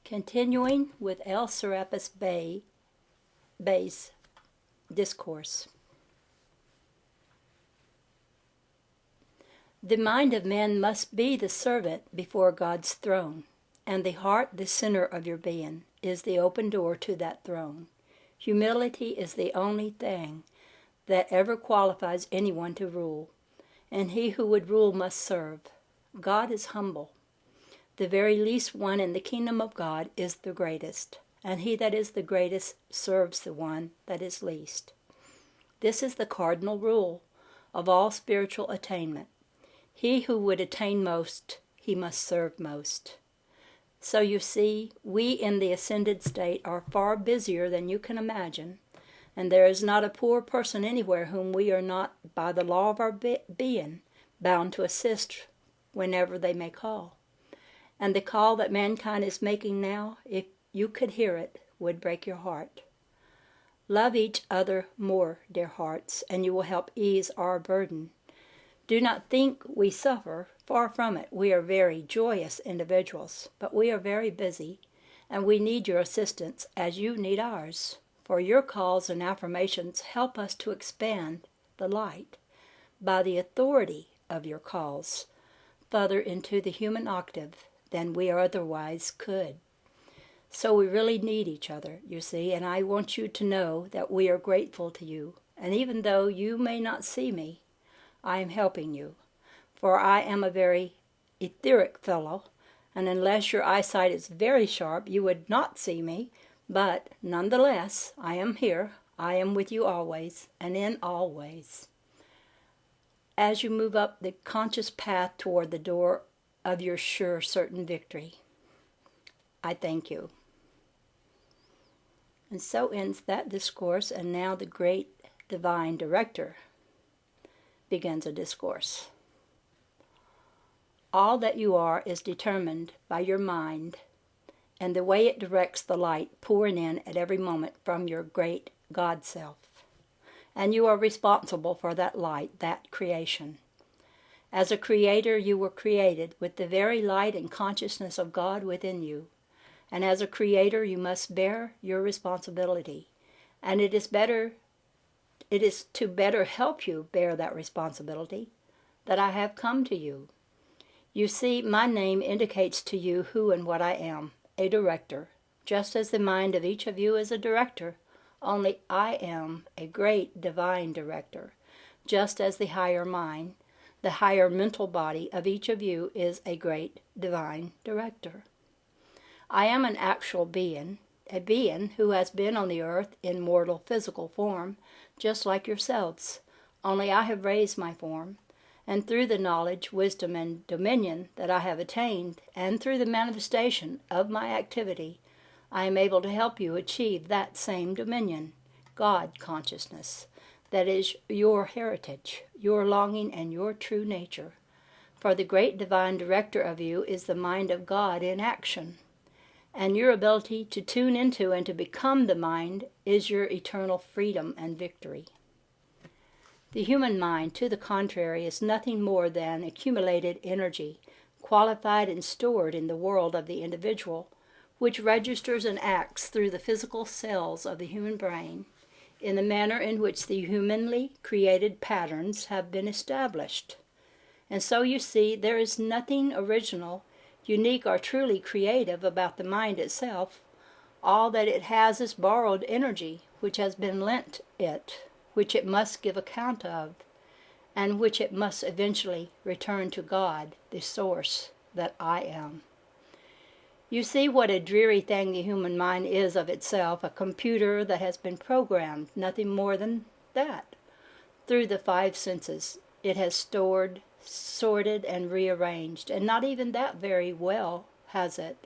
Continuing with El Serapis Bey's discourse. The mind of man must be the servant before God's throne, and the heart, the center of your being, is the open door to that throne. Humility is the only thing that ever qualifies anyone to rule, and he who would rule must serve. God is humble. The very least one in the kingdom of God is the greatest, and he that is the greatest serves the one that is least. This is the cardinal rule of all spiritual attainment. He who would attain most, he must serve most. So you see, we in the ascended state are far busier than you can imagine, and there is not a poor person anywhere whom we are not, by the law of our being, bound to assist whenever they may call. And the call that mankind is making now, if you could hear it, would break your heart. Love each other more, dear hearts, and you will help ease our burden. Do not think we suffer. Far from it. We are very joyous individuals, but we are very busy, and we need your assistance as you need ours. For your calls and affirmations help us to expand the light by the authority of your calls further into the human octave than we otherwise could. So we really need each other, you see, and I want you to know that we are grateful to you, and even though you may not see me, I am helping you, for I am a very etheric fellow, and unless your eyesight is very sharp, you would not see me, but nonetheless, I am here. I am with you always, and in all ways. As you move up the conscious path toward the door of your sure, certain victory, I thank you. And so ends that discourse, and now the great divine director begins a discourse. All that you are is determined by your mind and the way it directs the light pouring in at every moment from your great God self. And you are responsible for that light, that creation. As a creator, you were created with the very light and consciousness of God within you. And as a creator, you must bear your responsibility. And it is to better help you bear that responsibility that I have come to you. You see, my name indicates to you who and what I am, a director, just as the mind of each of you is a director, only I am a great divine director, just as the higher mind, the higher mental body of each of you is a great divine director. I am an actual being, a being who has been on the earth in mortal physical form, just like yourselves, only I have raised my form, and through the knowledge, wisdom, and dominion that I have attained, and through the manifestation of my activity, I am able to help you achieve that same dominion, God consciousness, that is your heritage, your longing, and your true nature. For the great divine director of you is the mind of God in action, and your ability to tune into and to become the mind is your eternal freedom and victory. The human mind, to the contrary, is nothing more than accumulated energy, qualified and stored in the world of the individual, which registers and acts through the physical cells of the human brain in the manner in which the humanly created patterns have been established. And so you see, there is nothing original, unique, or truly creative about the mind itself. All that it has is borrowed energy, which has been lent it, which it must give account of, and which it must eventually return to God, the source that I am. You see what a dreary thing the human mind is of itself, a computer that has been programmed, nothing more than that. Through the five senses, it has stored, sorted, and rearranged, and not even that very well has it.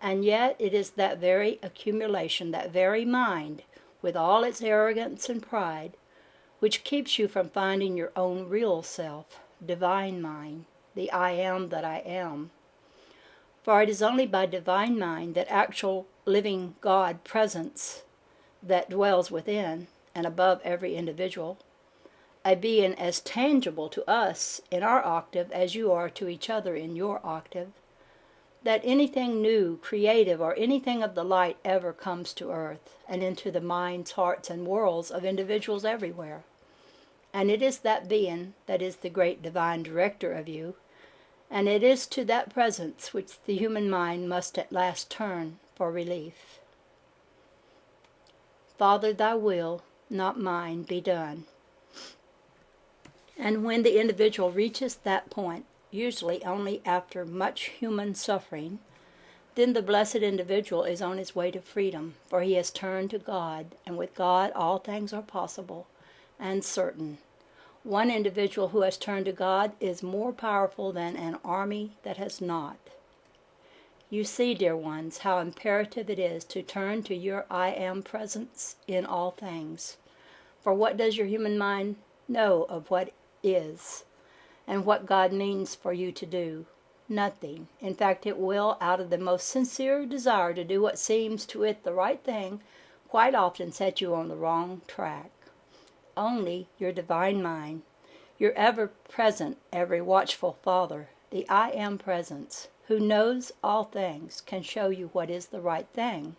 And yet it is that very accumulation, that very mind, with all its arrogance and pride, which keeps you from finding your own real self, divine mind, the I am that I am. For it is only by divine mind, that actual living God presence that dwells within and above every individual, a being as tangible to us in our octave as you are to each other in your octave, that anything new, creative, or anything of the light ever comes to earth and into the minds, hearts, and worlds of individuals everywhere. And it is that being that is the great divine director of you, and it is to that presence which the human mind must at last turn for relief. Father, thy will, not mine, be done. And when the individual reaches that point, usually only after much human suffering, then the blessed individual is on his way to freedom, for he has turned to God, and with God all things are possible and certain. One individual who has turned to God is more powerful than an army that has not. You see, dear ones, how imperative it is to turn to your I Am presence in all things. For what does your human mind know of what is, and what God means for you to do? Nothing. In fact, it will, out of the most sincere desire to do what seems to it the right thing, quite often set you on the wrong track. Only your divine mind, your ever-present, every watchful Father, the I Am presence, who knows all things, can show you what is the right thing,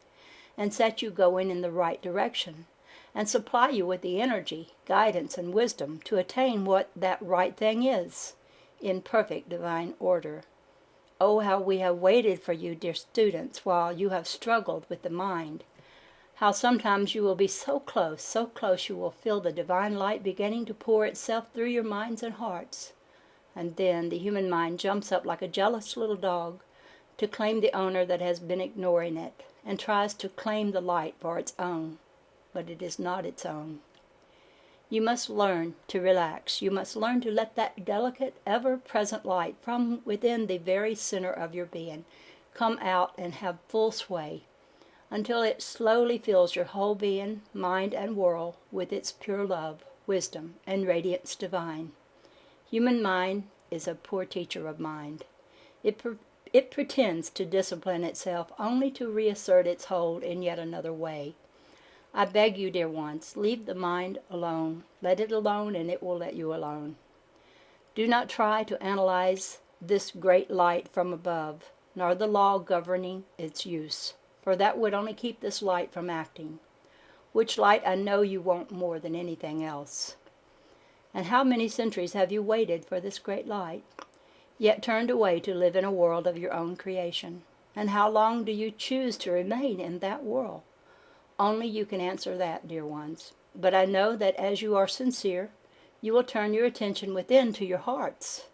and set you going in the right direction, and supply you with the energy, guidance, and wisdom to attain what that right thing is, in perfect divine order. Oh, how we have waited for you, dear students, while you have struggled with the mind. How sometimes you will be so close you will feel the divine light beginning to pour itself through your minds and hearts. And then the human mind jumps up like a jealous little dog to claim the owner that has been ignoring it, and tries to claim the light for its own. But it is not its own. You must learn to relax. You must learn to let that delicate, ever-present light from within the very center of your being come out and have full sway, until it slowly fills your whole being, mind, and world with its pure love, wisdom, and radiance divine. Human mind is a poor teacher of mind. It pretends to discipline itself only to reassert its hold in yet another way. I beg you, dear ones, leave the mind alone. Let it alone, and it will let you alone. Do not try to analyze this great light from above, nor the law governing its use, for that would only keep this light from acting, which light I know you want more than anything else. And how many centuries have you waited for this great light, yet turned away to live in a world of your own creation? And how long do you choose to remain in that world? Only you can answer that, dear ones. But I know that as you are sincere, you will turn your attention within to your hearts,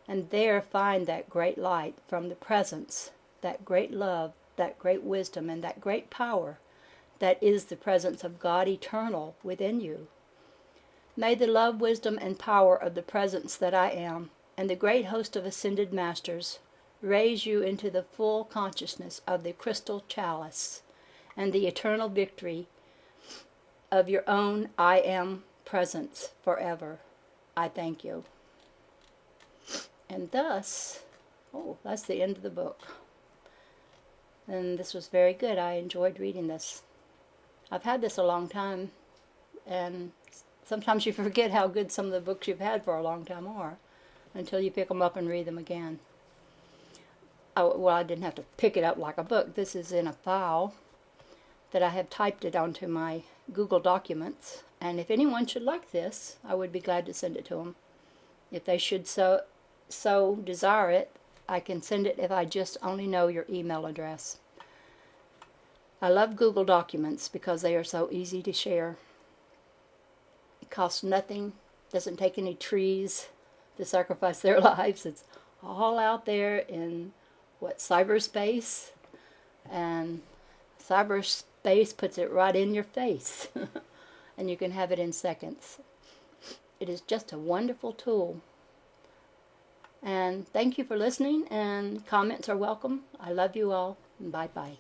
and there find that great light from the presence, that great love, that great wisdom, and that great power that is the presence of God eternal within you. May the love, wisdom, and power of the presence that I am, and the great host of ascended masters, raise you into the full consciousness of the crystal chalice and the eternal victory of your own I Am presence forever. I thank you. And thus, that's the end of the book. And this was very good. I enjoyed reading this. I've had this a long time, and sometimes you forget how good some of the books you've had for a long time are until you pick them up and read them again. Well, I didn't have to pick it up like a book. This is in a file that I have typed it onto my Google Documents, and if anyone should like this, I would be glad to send it to them. If they should so desire it, I can send it if I just only know your email address. I love Google Documents because they are so easy to share. It costs nothing, doesn't take any trees to sacrifice their lives. It's all out there in cyberspace, and cyberspace puts it right in your face and you can have it in seconds. It is just a wonderful tool. And thank you for listening, and comments are welcome. I love you all. Bye-bye.